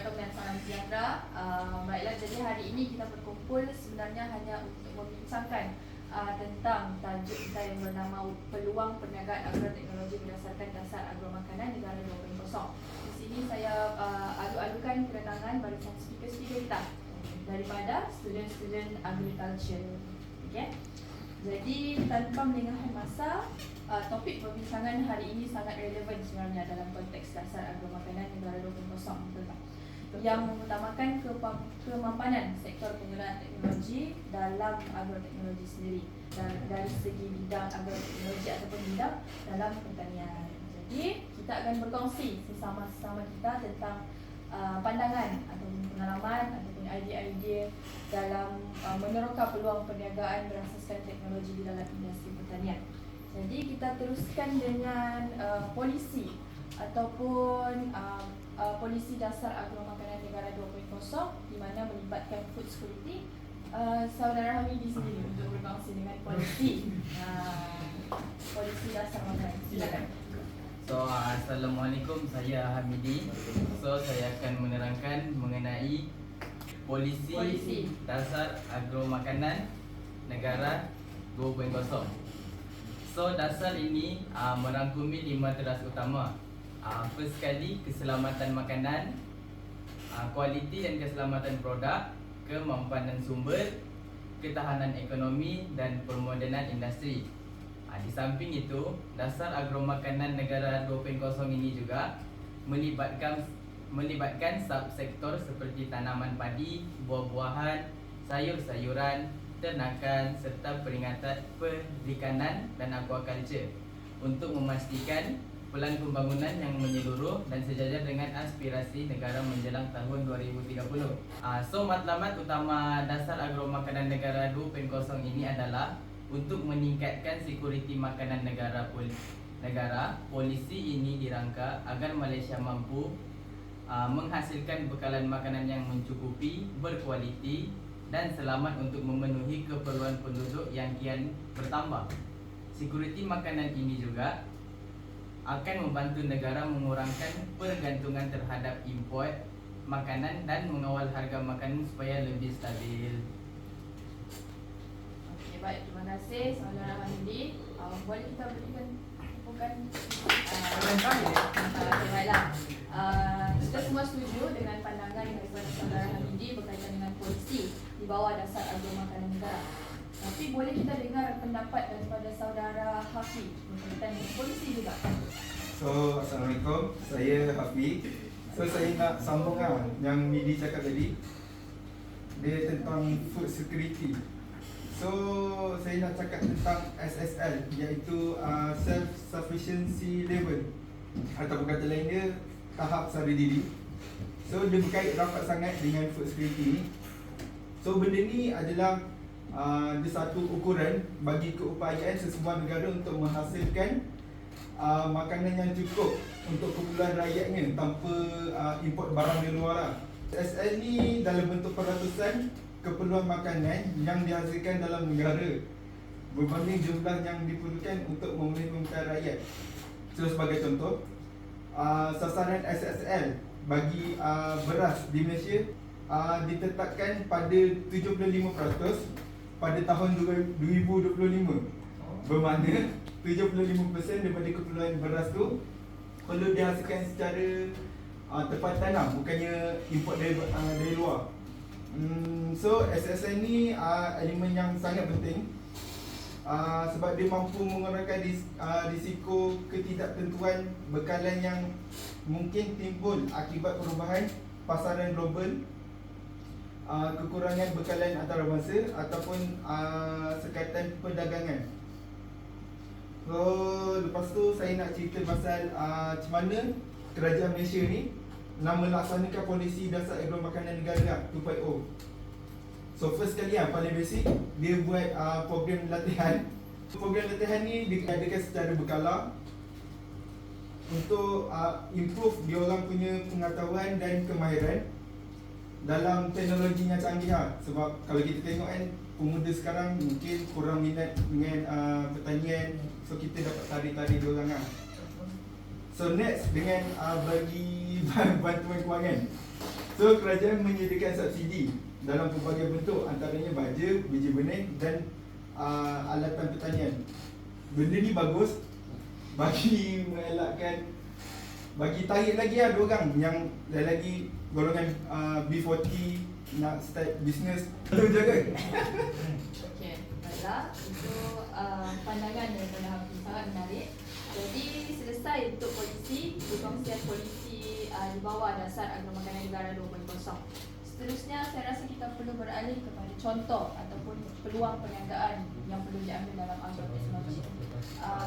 Assalamualaikum dan salam sejahtera. Baiklah, jadi hari ini kita berkumpul sebenarnya hanya untuk membincangkan tentang tajuk kita yang bernama Peluang Perniagaan Agroteknologi Berdasarkan Dasar Agromakanan Negara 2.0. Di sini saya adu-adukan kedatangan barisan speaker-speaker kita daripada student-student agriculture. Okay? Jadi tanpa melengahkan masa, topik perbincangan hari ini sangat relevan sebenarnya dalam konteks dasar agromakanan negara 2.0 yang mengutamakan kemampanan sektor penggunaan teknologi dalam agroteknologi sendiri dari segi bidang agroteknologi ataupun bidang dalam pertanian. Jadi kita akan berkongsi sesama-sama kita tentang pandangan ataupun pengalaman ataupun idea-idea dalam meneroka peluang perniagaan berasaskan teknologi di dalam industri pertanian. Jadi kita teruskan dengan polisi ataupun polisi dasar agromakanan negara 2.0 di mana melibatkan food security. Saudara Hamidi sendiri untuk berkongsi dengan polisi polisi dasar makanan. Silakan. So, Assalamualaikum, saya Hamidi. So, saya akan menerangkan mengenai polisi dasar agromakanan negara 2.0. So, dasar ini merangkumi 5 teras utama. First sekali, keselamatan makanan, kualiti dan keselamatan produk, kemampanan sumber, ketahanan ekonomi dan permodenan industri. Di samping itu, dasar agromakanan negara 2.0 ini juga melibatkan subsektor seperti tanaman padi, buah-buahan, sayur-sayuran, ternakan serta perikanan dan aquaculture untuk memastikan pelan pembangunan yang menyeluruh dan sejajar dengan aspirasi negara menjelang tahun 2030. So, matlamat utama dasar agromakanan negara 2.0 ini adalah untuk meningkatkan sekuriti makanan negara. Polisi ini dirangka agar Malaysia mampu menghasilkan bekalan makanan yang mencukupi, berkualiti dan selamat untuk memenuhi keperluan penduduk yang kian bertambah. Sekuriti makanan ini juga akan membantu negara mengurangkan pergantungan terhadap import makanan dan mengawal harga makanan supaya lebih stabil. Okey, baik, terima kasih saudara Hamidi. Boleh kita berikan bukan baiklah. Kita semua setuju dengan pandangan daripada saudara Hamidi berkaitan dengan polisi di bawah dasar agromakanan negara. Tapi boleh kita dengar pendapat daripada saudara Hafiz berkaitan dengan polisi juga. So, Assalamualaikum, saya Hafiz. So, saya nak sambung yang Midi cakap tadi. Dia tentang food security. So, saya nak cakap tentang SSL, iaitu self-sufficiency level, ataupun kata lain dia, tahap sara diri. So, dia berkait rapat sangat dengan food security ni. So, benda ni adalah dia satu ukuran bagi keupayaan sesebuah negara untuk menghasilkan makanan yang cukup untuk keperluan rakyatnya tanpa import barang dari luar. SSL ni dalam bentuk peratusan keperluan makanan yang dihasilkan dalam negara berbanding jumlah yang diperlukan untuk memenuhi permintaan rakyat. So, sebagai contoh, sasaran SSL bagi beras di Malaysia ditetapkan pada 75% pada tahun 2025. Bermakna 75% daripada keperluan beras tu perlu dihasilkan secara tempatan bukannya import dari luar. So, SSL ni elemen yang sangat penting sebab dia mampu mengurangkan risiko ketidaktentuan bekalan yang mungkin timbul akibat perubahan pasaran global, kekurangan bekalan antarabangsa ataupun sekatan perdagangan. So, lepas tu saya nak cerita pasal macam mana kerajaan Malaysia ni nak melaksanakan polisi dasar agromakanan negara 2.0. So, first sekali paling basic, dia buat program latihan. Program latihan ni diadakan secara berkala untuk improve diorang punya pengetahuan dan kemahiran dalam teknologi yang canggih sebab kalau kita tengok kan pemuda sekarang mungkin kurang minat dengan pertanian, so kita dapat tarik-tarik diorang So next dengan bagi bantuan kewangan. So kerajaan menyediakan subsidi dalam pelbagai bentuk, antaranya baja, biji benih dan alatan pertanian. Benda ni bagus bagi mengelakkan, bagi tarik lagi lah diorang yang lagi golongan B40 nak start business. Itu je kan? Okey, baiklah. Itu pandangan daripada Hafiz, sangat menarik. Jadi selesai untuk polisi, perkongsian polisi di bawah dasar Agro Makanan Negara 2.0. Seterusnya saya rasa kita perlu beralih kepada contoh ataupun peluang perniagaan yang perlu diambil dalam agroteknologi.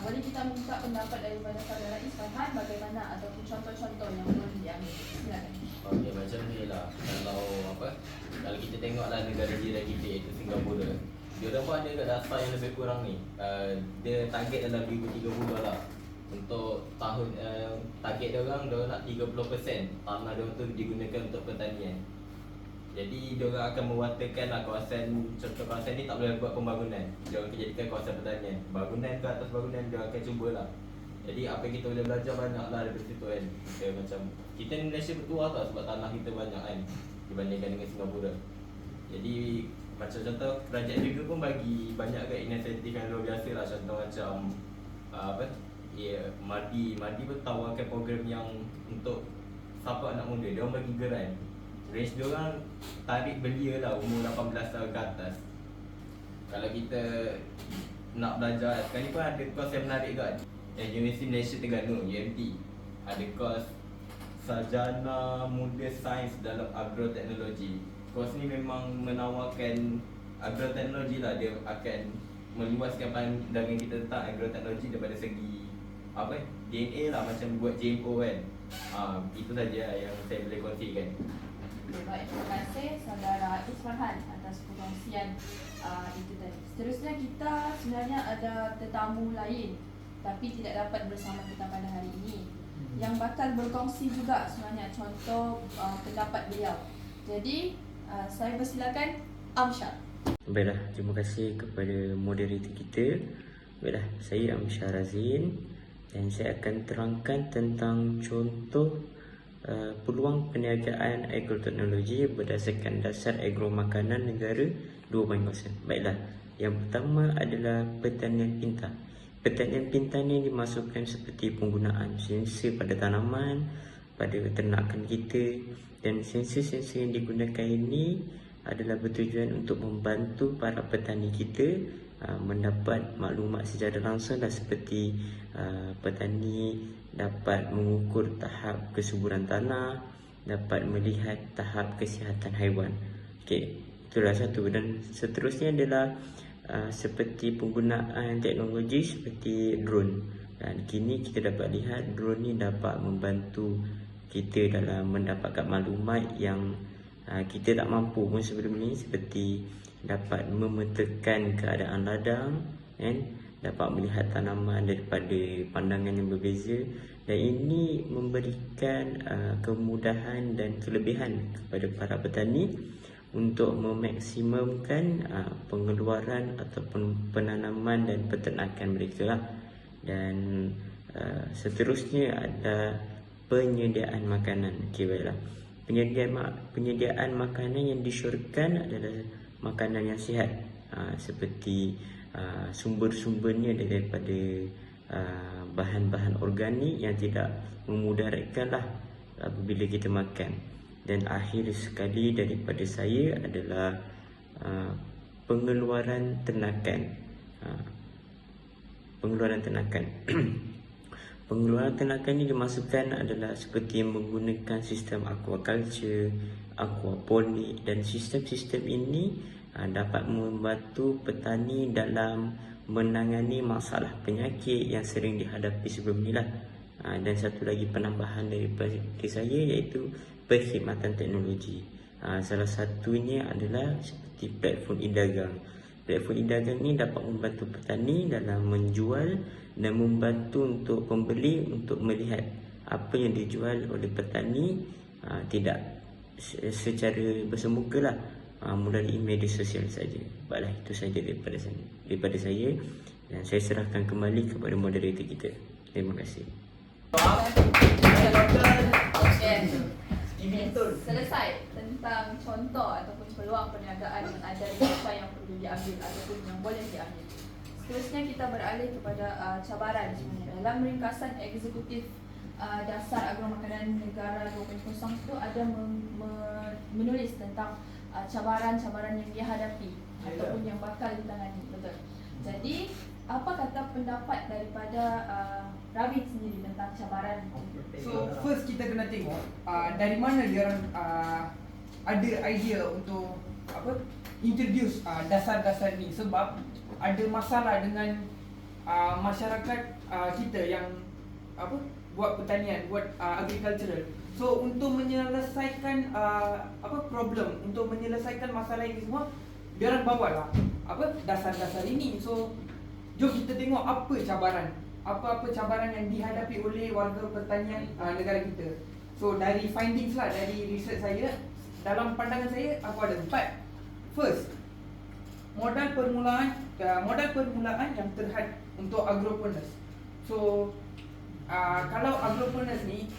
Boleh kita minta pendapat daripada saudara Isfarhan bagaimana ataupun contoh-contoh yang perlu diambil. Silakan. Okey, macam ni lah. Kalau kita tengoklah negara jiran kita iaitu Singapura, dia orang pun ada kat data yang lebih kurang ni. Dia target dalam $1,300 lah. Untuk tahun target dia orang nak 30% tanah dia orang tu digunakan untuk pertanian. Jadi dia orang akan mewartakan kawasan, contoh kawasan ni tak boleh buat pembangunan. Dia orang akan jadikan kawasan pertanian. Bangunan ke atas bangunan dia orang akan cubalah. Jadi apa yang kita boleh belajar banyak lah daripada situ kan. Kita ni Malaysia bertuah tau sebab tanah kita banyak kan dibandingkan dengan Singapura. Jadi macam contoh kerajaan juga pun bagi banyak agak inisiatif yang luar biasa lah. Contoh macam Madi pun tawarkan program yang untuk siapa anak muda, dia orang bagi geran. Range dia orang tarik belia lah umur 18 tahun ke atas. Kalau kita nak belajar, sekarang ni pun ada kos yang menarik kat Universiti Malaysia Terengganu, UMT. Ada kos Sarjana Muda Sains dalam Agroteknologi. Kos ni memang menawarkan agroteknologi lah. Dia akan meluaskan pandangan kita tentang agroteknologi daripada segi DNA lah, macam buat GMO kan. Itu saja yang saya boleh kongsikan. Baik, terima kasih saudara Isfarhan atas perkongsian itu tadi. Seterusnya kita sebenarnya ada tetamu lain tapi tidak dapat bersama kita pada hari ini yang bakal berkongsi juga sebenarnya contoh pendapat beliau. Jadi saya persilakan Amsyar. Baiklah, terima kasih kepada moderator kita. Baiklah, saya Amsyar Razin dan saya akan terangkan tentang contoh peluang perniagaan agroteknologi berdasarkan dasar agro makanan negara 2.0. Baiklah, yang pertama adalah pertanian pintar. Pertanian pintar ni dimasukkan seperti penggunaan sensor pada tanaman, pada ternakan kita, dan sensor-sensor yang digunakan ini adalah bertujuan untuk membantu para petani kita mendapat maklumat secara langsung dah, seperti petani dapat mengukur tahap kesuburan tanah, dapat melihat tahap kesihatan haiwan. Okey, itulah satu. Dan seterusnya adalah seperti penggunaan teknologi seperti drone. Dan kini kita dapat lihat drone ni dapat membantu kita dalam mendapatkan maklumat yang kita tak mampu pun sebelum ni, seperti dapat memetakan keadaan ladang kan, dapat melihat tanaman daripada pandangan yang berbeza, dan ini memberikan kemudahan dan kelebihan kepada para petani untuk memaksimumkan pengeluaran ataupun penanaman dan peternakan mereka lah. Dan seterusnya ada penyediaan makanan. Okey, baiklah. Penyediaan makanan yang disyorkan adalah makanan yang sihat, seperti sumber-sumbernya daripada bahan-bahan organik yang tidak memudaratkan lah apabila kita makan. Dan akhir sekali daripada saya adalah pengeluaran ternakan. Pengeluaran ternakan Pengeluaran ternakan ini dimasukkan adalah seperti menggunakan sistem aquaculture, aquaponik, dan sistem-sistem ini dapat membantu petani dalam menangani masalah penyakit yang sering dihadapi sebelum ni lah. Dan satu lagi penambahan daripada saya iaitu perkhidmatan teknologi. Salah satunya adalah seperti platform e-dagang. Platform e-dagang ni dapat membantu petani dalam menjual dan membantu untuk pembeli untuk melihat apa yang dijual oleh petani, tidak secara bersemuka lah, melalui media sosial saja. Baiklah, itu saja daripada saya dan saya serahkan kembali kepada moderator kita. Terima kasih. Okay. selesai tentang contoh ataupun peluang perniagaan yang ada di apa yang perlu diambil ataupun yang boleh diambil. Seterusnya kita beralih kepada cabaran sebenarnya. Dalam ringkasan eksekutif dasar agromakanan negara 2.0 itu ada menulis tentang cabaran-cabaran yang dihadapi ataupun yang bakal ditangani. Betul. Jadi apa kata pendapat daripada Ravi sendiri tentang cabaran? So first kita kena tengok dari mana dia orang ada idea untuk introduce dasar-dasar ni, sebab ada masalah dengan masyarakat kita yang buat pertanian, buat agricultural. So untuk menyelesaikan problem, untuk menyelesaikan masalah ini semua, dia orang bawalah dasar-dasar ini. So jom kita tengok apa cabaran, apa cabaran yang dihadapi oleh warga pertanian negara kita. So dari findings lah, dari research saya, dalam pandangan saya aku ada 4. First, modal permulaan yang terhad untuk agropreneurs. So kalau agropreneurs ni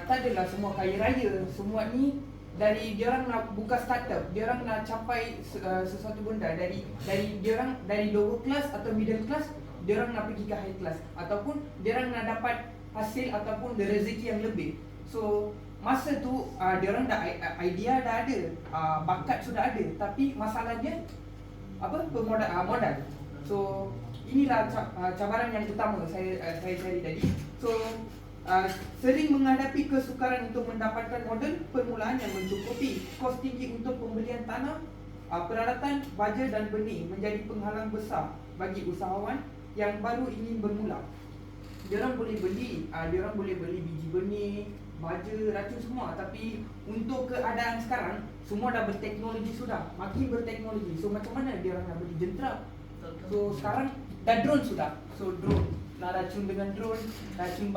tak adalah semua kaya raya, semua ni dari dia orang nak buka startup, dia orang nak capai sesuatu benda dari lower class atau middle class, dia orang nak pergi ke high class, ataupun dia orang nak dapat hasil ataupun rezeki yang lebih. So masa tu dia orang dah idea dah ada, bakat sudah ada, tapi masalahnya modal. So inilah cabaran yang utama saya cari tadi. So sering menghadapi kesukaran untuk mendapatkan modal permulaan yang mencukupi. Kos tinggi untuk pembelian tanah, peralatan, baja dan benih menjadi penghalang besar bagi usahawan yang baru ingin bermula. Diorang boleh beli biji benih, baja, racun semua, tapi untuk keadaan sekarang semua dah berteknologi sudah, makin berteknologi. So macam mana diorang nak beli jentera? So sekarang dah drone sudah. So drone, nak racun dengan drone, racun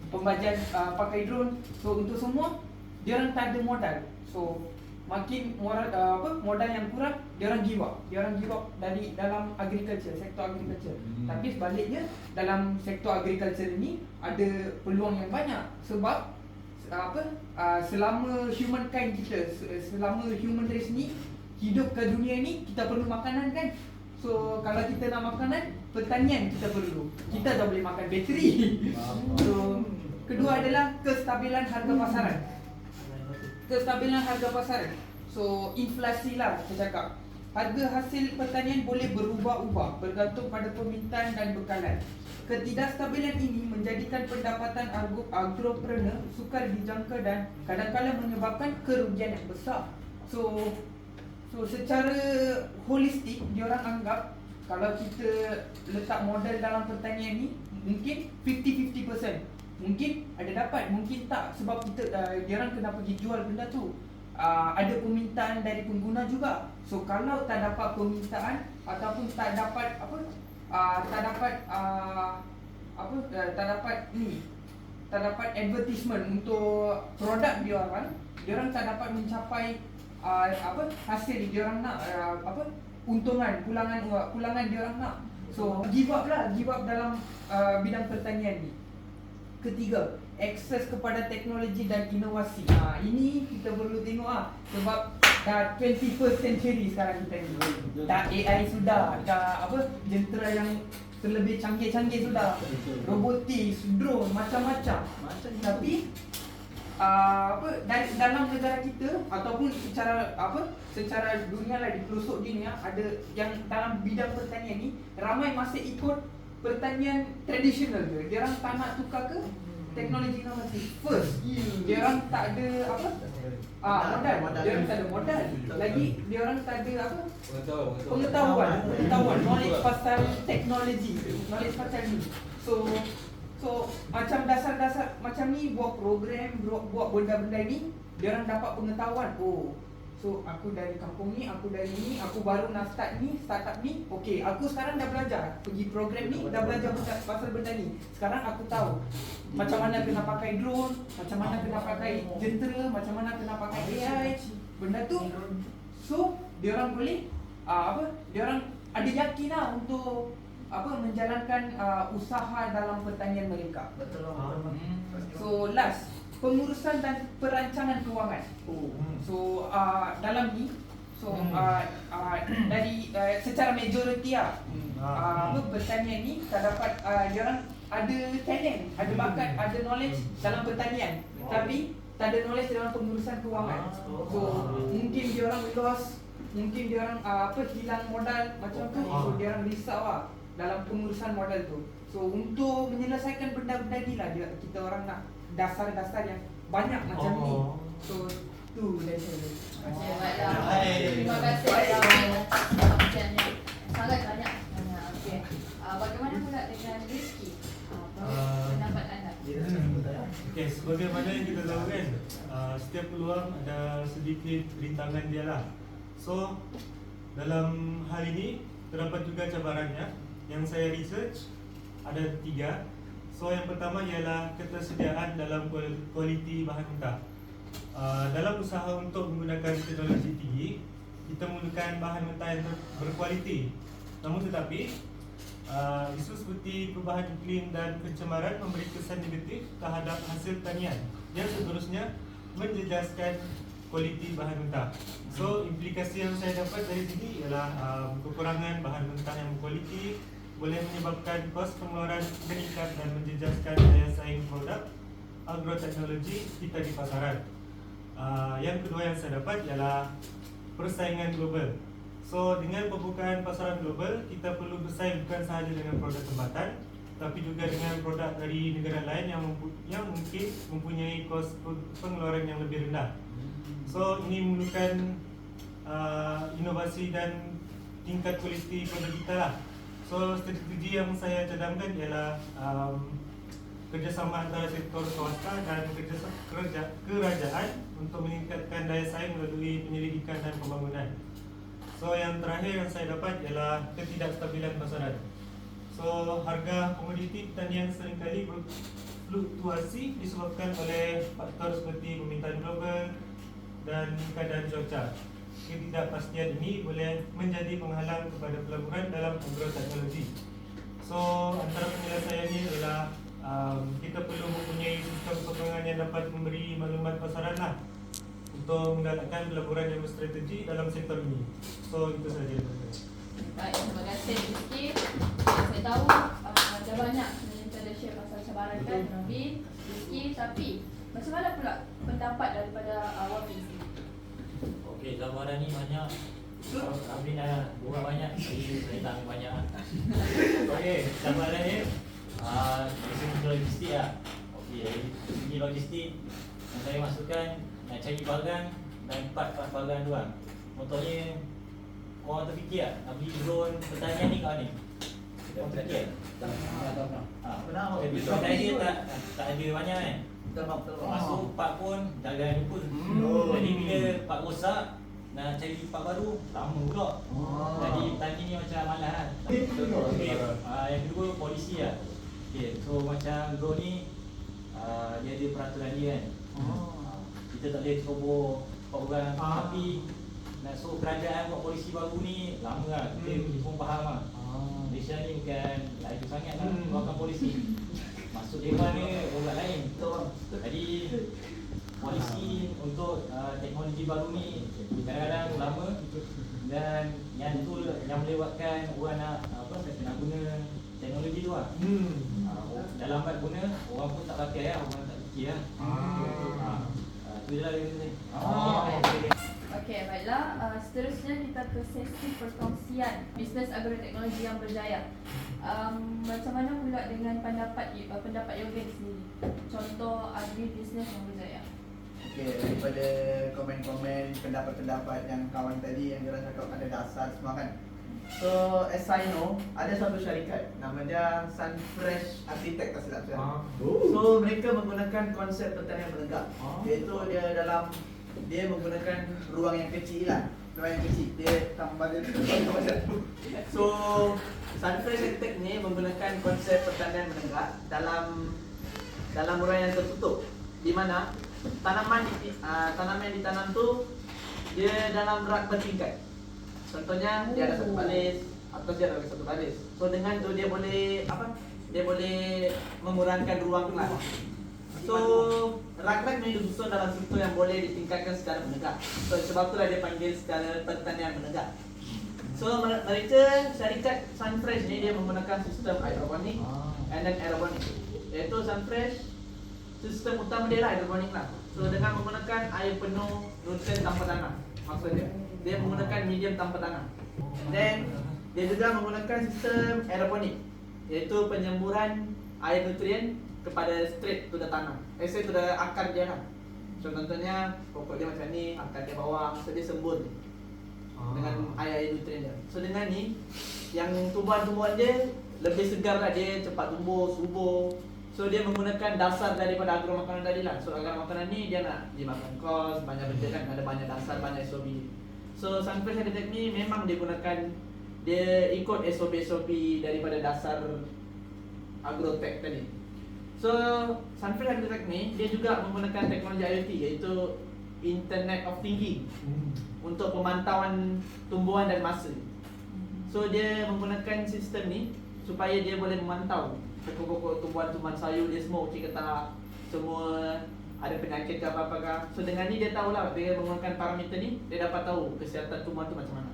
pembajian pakai drone. So untuk semua diorang tak ada modal. So makin modal yang kurang, diorang give up dari dalam agriculture, sektor agriculture. Tapi sebaliknya dalam sektor agriculture ini ada peluang yang banyak, sebab selama humankind kita, selama human race ni hidup ke dunia ni, kita perlu makanan kan. So kalau kita nak makanan, pertanian kita perlu. Kita tak boleh makan bateri. So kedua adalah kestabilan harga pasaran. Kestabilan harga pasaran. So inflasi lah saya cakap. Harga hasil pertanian boleh berubah-ubah bergantung pada permintaan dan bekalan. Ketidakstabilan ini menjadikan pendapatan agropreneur sukar dijangka dan kadang-kadang menyebabkan kerugian yang besar. So secara holistik, diorang anggap kalau kita letak modal dalam pertanian ni, mungkin 50-50%. Mungkin ada dapat, mungkin tak, sebab kita diorang kena pergi jual benda tu. Ada permintaan dari pengguna juga. So kalau tak dapat permintaan ataupun tak dapat tak dapat advertisement untuk produk diorang tak dapat mencapai hasil diorang nak, pulangan diorang nak. So give up dalam bidang pertanian ni. Ketiga, akses kepada teknologi dan inovasi. Ini kita perlu tengok sebab dah 21st century sekarang kita ni. Dah AI sudah, dah jentera yang terlebih canggih-canggih sudah. Robotis, drone, macam-macam. Tapi dalam negara kita ataupun secara dunia lah, di pelosok dunia, ada yang dalam bidang pertanian ni ramai masih ikut pertanian tradisional ke. Dia orang tak nak tukar ke teknologi inovasi. First, dia orang tak ada modal. Dia orang tak ada modal. Lagi dia orang tak ada pengetahuan, knowledge pasal teknologi, knowledge pasal ni. So macam dasar-dasar macam ni, buat program, buat benda-benda ni, dia orang dapat pengetahuan. So aku dari kampung ni, aku dari ni, aku baru nak start ni, startup ni. Okey, aku sekarang dah belajar pergi program ni, dah belajar pasal benda ni. Sekarang aku tahu macam mana kena pakai drone, macam mana kena pakai jentera, macam mana kena pakai AI, benda tu. So dia orang boleh dia orang ada yakin lah untuk menjalankan usaha dalam pertanian mereka. Betul. So last, pengurusan dan perancangan kewangan. So dalam ni dari secara majoriti pertanian ni terdapat diorang ada talent, ada bakat, ada knowledge dalam pertanian, tapi tak ada knowledge dalam pengurusan kewangan. So mungkin diorang loss, mungkin diorang hilang modal macam tu. So diorang risau dalam pengurusan modal tu. So untuk menyelesaikan benda-benda ni lah kita orang nak dasar-dasar yang banyak macam ni. So tu dari saya. Okey, baiklah. Terima kasih atas perkongsian yang sangat banyak. Okey. Bagaimana pula dengan Rizky? Pendapat anda? Okey, sebagaimana yang kita tahu kan, setiap peluang ada sedikit rintangan dia lah. So, dalam hal ini terdapat juga cabarannya. Yang saya research ada 3. So, yang pertama ialah ketersediaan dalam kualiti bahan mentah. Dalam usaha untuk menggunakan teknologi tinggi, kita memerlukan bahan mentah yang berkualiti. Namun tetapi, isu seperti perubahan iklim dan pencemaran memberi kesan negatif terhadap hasil pertanian yang seterusnya menjejaskan kualiti bahan mentah. So, implikasi yang saya dapat dari sini ialah kekurangan bahan mentah yang berkualiti boleh menyebabkan kos pengeluaran meningkat dan menjejaskan daya saing produk agroteknologi kita di pasaran. Yang kedua yang saya dapat ialah persaingan global. So, dengan pembukaan pasaran global, kita perlu bersaing bukan sahaja dengan produk tempatan, tapi juga dengan produk dari negara lain yang mungkin mempunyai kos pengeluaran yang lebih rendah. So, ini memerlukan inovasi dan tingkat kualiti produk kita lah. So, strategi yang saya cadangkan ialah kerjasama antara sektor swasta dan kerajaan untuk meningkatkan daya saing melalui penyelidikan dan pembangunan. So, yang terakhir yang saya dapat ialah ketidakstabilan pasaran. So, harga komoditi pertanian seringkali berfluktuasi disebabkan oleh faktor seperti permintaan global dan keadaan cuaca. Ketidakpastian ini boleh menjadi penghalang kepada pelaburan dalam agroteknologi. So, antara penyelesaiannya ialah kita perlu mempunyai sistem sokongan yang dapat memberi maklumat pasaran lah untuk menggalakkan pelaburan yang berstrategi dalam sektor ini. So, itu sahaja. Baik, terima kasih Rizky. Saya tahu ada banyak sebenarnya kita ada share pasal cabaran kan Rizky, tapi macam mana pula pendapat daripada Wafi sendiri? Okey, cabaran ni banyak. Ramli dah buat banyak, jadi saya tak ambil banyak. Okey, cabaran ni dari segi logistik lah. Okey, dari segi logistik yang saya masukkan nak cari bagan dan part bagan tu lah. Contohnya, korang terfikir tak nak beli drone pertanian ni kat ni? Korang terfikir tak? Pernah kedai dia tak ada banyak kan? Masuk part pun jangan lupa. Jadi bila part rosak, nak cari part baru, lama pula. Jadi tadi ni macam malas kan. Okay. Yang kedua, polisi lah. Okay. So macam drone ni, dia ada peraturan dia kan. Kita tak boleh ceroboh orang. Tapi nak suruh kerajaan buat polisi baru ni lama lah. Kita pun faham lah. Malaysia ni bukan laju sangat lah keluarkan polisi. Masuk dewan ni orang lain. Jadi polisi untuk teknologi baru ni kadang-kadang lama, dan yang tu yang melewatkan orang nak guna teknologi tu lah. Dah lambat guna, orang pun tak pakai lah, orang tak fikir lah. Tu je lah dia kata. Okey, baiklah. Seterusnya kita ke sesi perkongsian bisnes agroteknologi yang berjaya. Macam mana pula dengan pendapat Yogen sendiri? Contoh agribisnes yang berjaya. Okey, daripada komen-komen, pendapat-pendapat yang kawan tadi yang diorang cakap ada dasar semua kan. So, as I know, ada satu syarikat nama dia Sunfresh Architect, tak silap saya. So, mereka menggunakan konsep pertanian menegak, iaitu dia menggunakan ruang yang kecil lah. Ruang yang kecil, dia tambah dia. So, Sunfresh Architect ni menggunakan konsep pertanian menegak dalam ruang yang tertutup, di mana tanaman yang ditanam tu dia dalam rak bertingkat. Contohnya dia ada satu baris, atau dia ada satu baris. So dengan tu dia boleh mengurangkan ruang lah. So rag-rag ni disusun dalam struktur yang boleh ditingkatkan secara menegak. So sebab itulah dia panggil secara pertanian menegak. So mereka syarikat Sunfresh ni dia menggunakan sistem hidroponik and then aeroponik. Iaitu Sunfresh sistem utama dia lah hidroponik lah. So dengan menggunakan air penuh nutrien tanpa tanah. Maksudnya dia menggunakan medium tanpa tanah. And then dia juga menggunakan sistem aeroponik, iaitu penyemburan air nutrien kepada straight to the tanah. Straight to the akar dia lah. So contohnya pokok dia macam ni, akar dia bawah, so dia sembur dengan air nutrien dia. So dengan ni yang tumbuhan-tumbuhan dia lebih segar lah, dia cepat tumbuh, subur. So dia menggunakan dasar daripada agro makanan tadi lah. So agro makanan ni dia nak dimakan kos, banyak benda kan, ada banyak dasar, banyak SOP. So Sunfresh Agritech ni memang dia gunakan, dia ikut SOP daripada dasar agrotech tadi. So Sunfresh Agritech ni dia juga menggunakan teknologi IoT, iaitu Internet of Thinking untuk pemantauan tumbuhan dan masa. So dia menggunakan sistem ni supaya dia boleh memantau pokok-pokok tumbuhan-tumbuhan sayur dia semua okey ke tak, semua ada penyakit ke apa-apa ke. So dengan ni dia tahulah, dia menggunakan parameter ni dia dapat tahu kesihatan tumbuhan tu macam mana.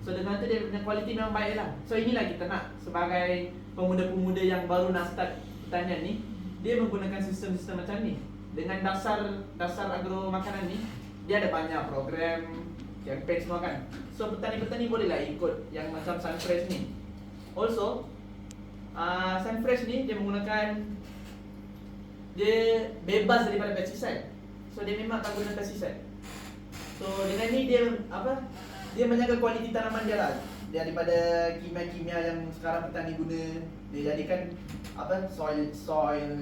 So dengan tu dia punya kualiti memang baik lah. So inilah kita nak sebagai pemuda-pemuda yang baru nak start pertanian ni, dia menggunakan sistem-sistem macam ni. Dengan dasar agro makanan ni, dia ada banyak program, campaign semua kan. So petani-petani bolehlah ikut yang macam Sunfresh ni. Also Sunfresh ni dia menggunakan, dia bebas daripada pesticide. So dia memang tak guna pesticide. So dengan ni dia apa? Dia menjaga kualiti tanaman dia lah. Daripada kimia-kimia yang sekarang petani guna, dia jadikan apa? Soil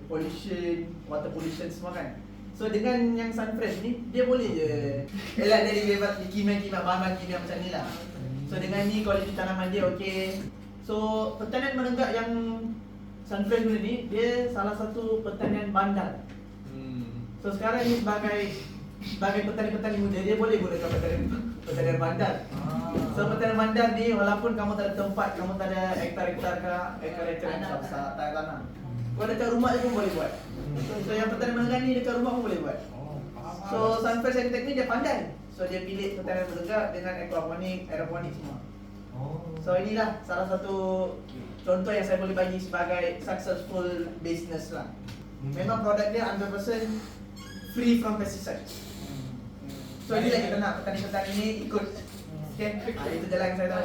pollution, water pollution semua kan. So dengan yang Sunfresh ni dia boleh je elak dari bebas kimia-kimia, bahan kimia macam ni lah. So dengan ni kualiti tanaman dia okey. So pertanian menegak yang Sunfresh guna ni, dia salah satu pertanian bandar. So sekarang ni sebagai petani-petani muda, dia boleh gunakan pertanian bandar. So pertanian bandar ni walaupun kamu tak ada tempat, kamu tak ada hektar-hektar ke, hektar-hektar yang besar, tak ada tanah, kau dekat rumah je pun boleh buat. So yang pertanian menegak ni dekat rumah pun boleh buat. So Sunfresh Agritech ni dia pandai. So dia pilih pertanian menegak dengan aquaponik, aeroponik semua. So inilah salah satu contoh yang saya boleh bagi sebagai successful business lah. Memang produk dia 100% free from pesticide. So inilah kita nak petani-petani ni ikut. Okay, itu jalan yang saya tahu.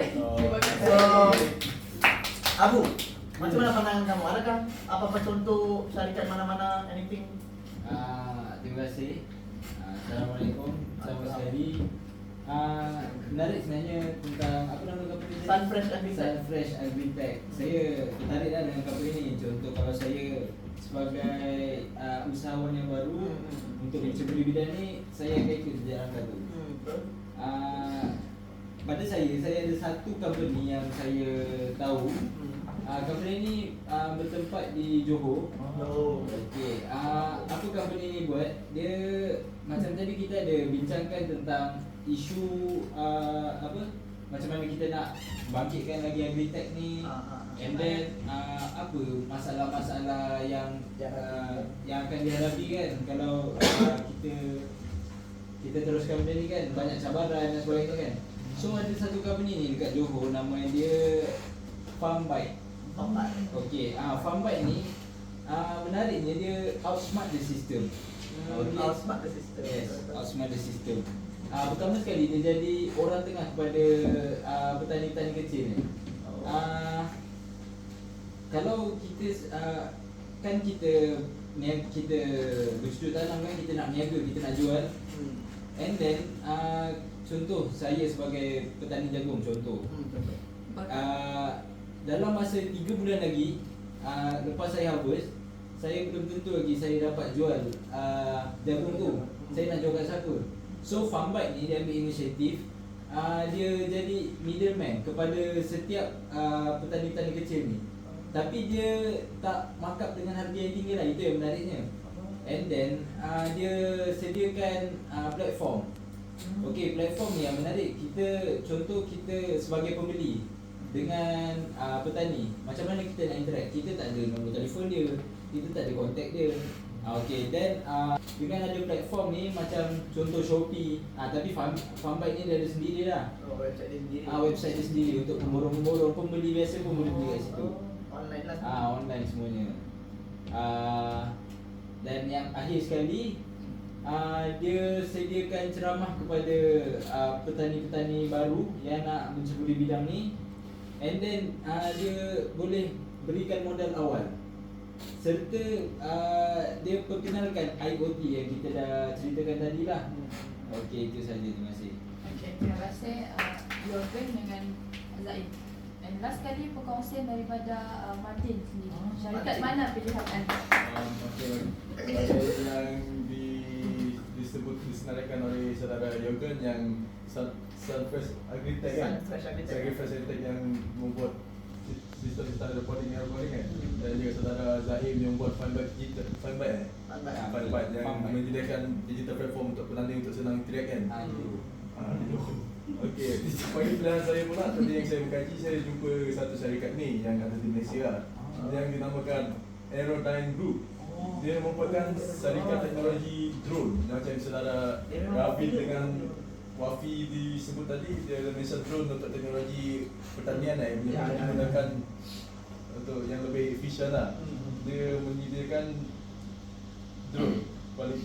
So Abu, macam mana pandangan kamu? Adakah apa-apa contoh syarikat mana-mana, anything? Terima kasih. Assalamualaikum. Selamat sekali. Menarik sebenarnya tentang apa nama company ni? Sunfresh Agritech. Sunfresh Agritech. Saya tertarik dah dengan company ni. Contoh kalau saya sebagai usahawan yang baru untuk menceburi bidang ni, saya akan ikut sejarah tu. Pada saya ada satu company yang saya tahu. Company ni bertempat di Johor. Okey. Apa company ni buat? Dia macam tadi kita ada bincangkan tentang isu apa? Macam mana kita nak bangkitkan lagi Agritech ni. And then apa masalah-masalah yang akan dihadapi kan kalau kita teruskan benda ni kan, banyak cabaran dan sebagainya kan. So ada satu company ni dekat Johor, nama dia Farmbyte. Okey, Farmbyte ni menariknya dia outsmart the system. Okay. Outsmart the system. Yes, outsmart the system. Pertama sekali dia jadi orang tengah kepada petani-petani kecil ni. Kalau kita kan kita bercocok tanam kan, kita nak niaga, kita nak jual. And then contoh saya sebagai petani jagung contoh. Dalam masa 3 bulan lagi lepas saya harvest, saya belum tentu lagi saya dapat jual jagung tu. Saya nak jual kat siapa? So Farmbyte ni dia ambil inisiatif, dia jadi middleman kepada setiap petani-petani kecil ni. Tapi dia tak markup dengan harga yang tinggi lah, itu yang menariknya. And then dia sediakan platform. Okey, platform ni yang menarik. Contoh kita sebagai pembeli dengan petani, macam mana kita nak interact? Kita tak ada nombor telefon dia, kita tak ada kontak dia. Okay, then dengan ada platform ni macam contoh Shopee, tapi Farmbyte ni dia ada sendiri lah. Oh, website dia sendiri. Website dia sendiri untuk pemborong-pemborong, pembeli biasa pun boleh beli kat situ. Online lah. Online semuanya. Dan yang akhir sekali, dia sediakan ceramah kepada petani-petani baru yang nak menceburi bidang ni. And then dia boleh berikan modal awal. Serta dia perkenalkan IoT yang kita dah ceritakan tadi lah. Okey, itu saja. Terima kasih. Okay, terima kasih Yorgan dengan Zaid. Dan last kali perkongsian daripada Martin sendiri. Syarikat mana pilihan anda? Yang disenaraikan oleh saudara Yorgan yang Sunfresh Agritech kan? Sunfresh Agritech yang membuat sistem standard reporting kan? Dan juga saudara Zahim yang buat Farmbyte yang menyediakan digital platform untuk petani untuk senang track kan? Okey, sebagai pilihan saya pula, tadi yang saya mengkaji, saya jumpa satu syarikat ni yang ada di Malaysia yang dinamakan Aerodyne Group. Dia merupakan syarikat teknologi drone macam saudara Rafi dengan Wafi disebut tadi. Dia Malaysia drone untuk teknologi pertanian yang menggunakan untuk yang lebih efisien lah. Dia menyediakan drone.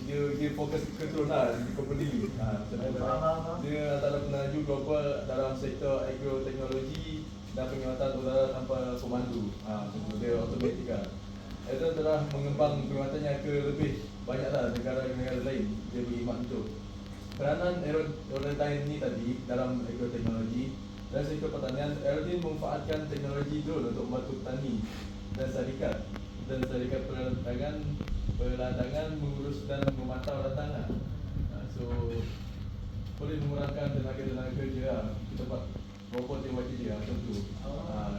Dia fokus ke drone lah di company. Dia antara penaju global dalam sektor agroteknologi dan penguatan udara tanpa pemandu. Dia automatik lah. Itu telah mengembang penguatannya ke lebih banyaklah negara-negara lain. Dia berkhidmat untuk peranan Aerodyne ni tadi dalam agroteknologi dan sektor pertanian. Aerodyne memanfaatkan teknologi drone untuk membantu petani dan syarikat peladangan mengurus dan memantau latangan. So boleh mengurangkan tenaga kerja lah. Kita buat robot yang buat kerja macam tu.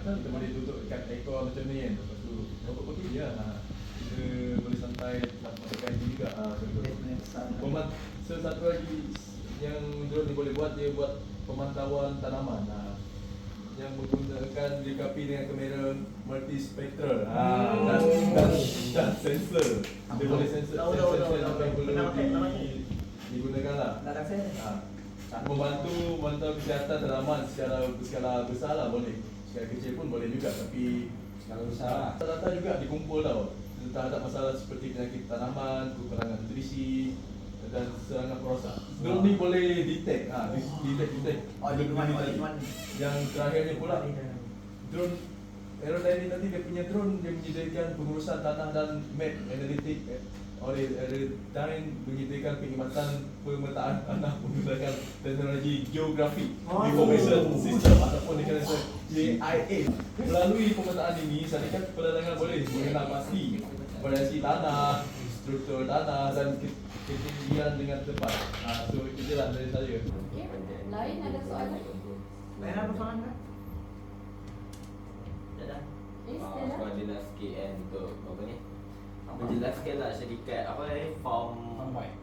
Kita boleh duduk kat ekor macam ni kan. Lepas tu robot buat kerja lah. Kita boleh santai nak masukkan juga. So satu lagi yang drone ni boleh buat, dia buat pemantauan tanaman. Yang menggunakan dilengkapi dengan kamera multispektral dan sensor. Dia boleh sensor apa yang perlu digunakan lah. Membantu kesihatan tanaman secara berskala besar lah boleh. Skala kecil pun boleh juga, tapi skala besar lah. Data juga dikumpul tau terhadap masalah seperti penyakit tanaman, kekurangan nutrisi dan serangan perosak. Drone ni boleh detect, Yang terakhirnya pula, drone Aerodyne ni tadi dia punya drone, dia menyediakan pengurusan tanah dan map analitik. Aerodyne menyediakan perkhidmatan pemetaan tanah menggunakan teknologi geographic information system ataupun dikenal AIA. Melalui pemetaan ini, syarikat peladangan boleh mengenal pasti variasi tanah, struktur tanah dan ketinggian dengan tepat. So itulah dari saya. Okay. Lain ada soalan? Lain ada soalan tak? Dah. Stella? Aku ada nak sikit kan untuk apa ni? Menjelaskan lah syarikat apa ni? Farmbyte.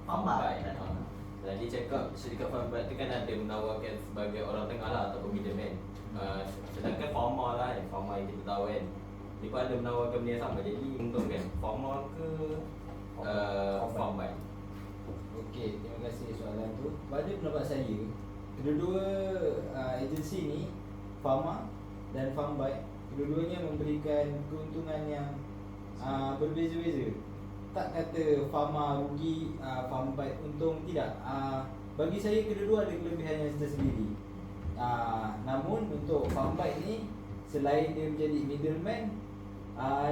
Dan dia cakap syarikat Farmbyte tu kan ada menawarkan sebagai orang tengah lah ataupun middleman. Sedangkan farmer lah, farmer yang kita tahu kan, dia pun ada menawarkan benda yang sama. Jadi untungkan farmer ke Farmbyte. Okey, terima kasih soalan tu. Pada pendapat saya, kedua-dua agensi ni, Farma dan Farmbyte, kedua-duanya memberikan keuntungan yang berbeza-beza. Tak kata Farma rugi, Farmbyte untung, tidak. Bagi saya kedua-dua ada kelebihan yang tersendiri. Namun untuk Farmbyte ni, selain dia menjadi middleman,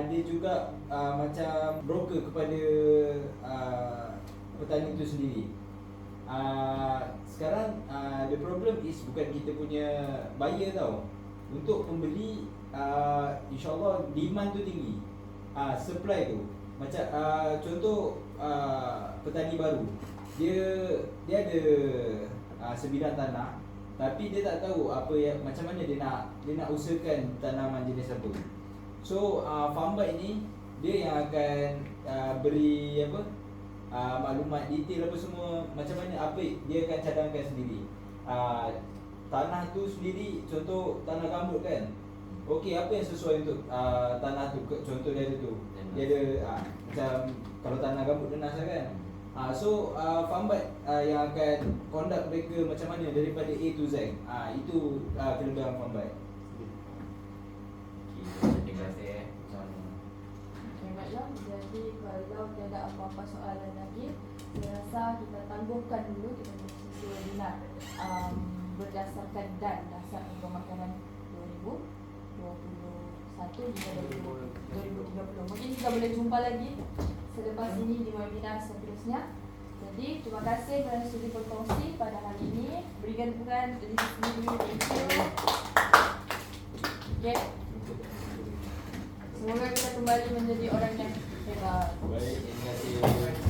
dia juga macam broker kepada petani itu sendiri. Sekarang the problem is bukan kita punya buyer tau. Untuk pembeli, insyaAllah demand tu tinggi, supply tu macam contoh petani baru, dia ada sebidang tanah, tapi dia tak tahu apa yang macam mana dia nak usahakan tanaman jenis apa. So Farmbyte ni dia yang akan beri maklumat detail apa semua, macam mana apa dia akan cadangkan sendiri. Tanah tu sendiri, contoh tanah gambut kan, okey apa yang sesuai untuk tanah tu, contoh dia ada tu, dia ada macam kalau tanah gambut denas lah kan. So Farmbite yang akan conduct mereka macam mana daripada A to Z. Itu kelebihan Farmbite. Terima kasih. Macam mana? Okay, baiklah. Jadi kalau tiada apa-apa soalan lagi, saya rasa kita tangguhkan dulu kita punya sesi webinar berdasarkan dan dasar untuk makanan 2021 hingga 2030. Mungkin kita boleh jumpa lagi selepas ini di webinar seterusnya. Jadi terima kasih kerana sudi berkongsi pada hari ini. Berikan tepukan di sini dulu. Thank you. Okay. Semoga kita kembali menjadi orang yang hebat. Baik, terima kasih.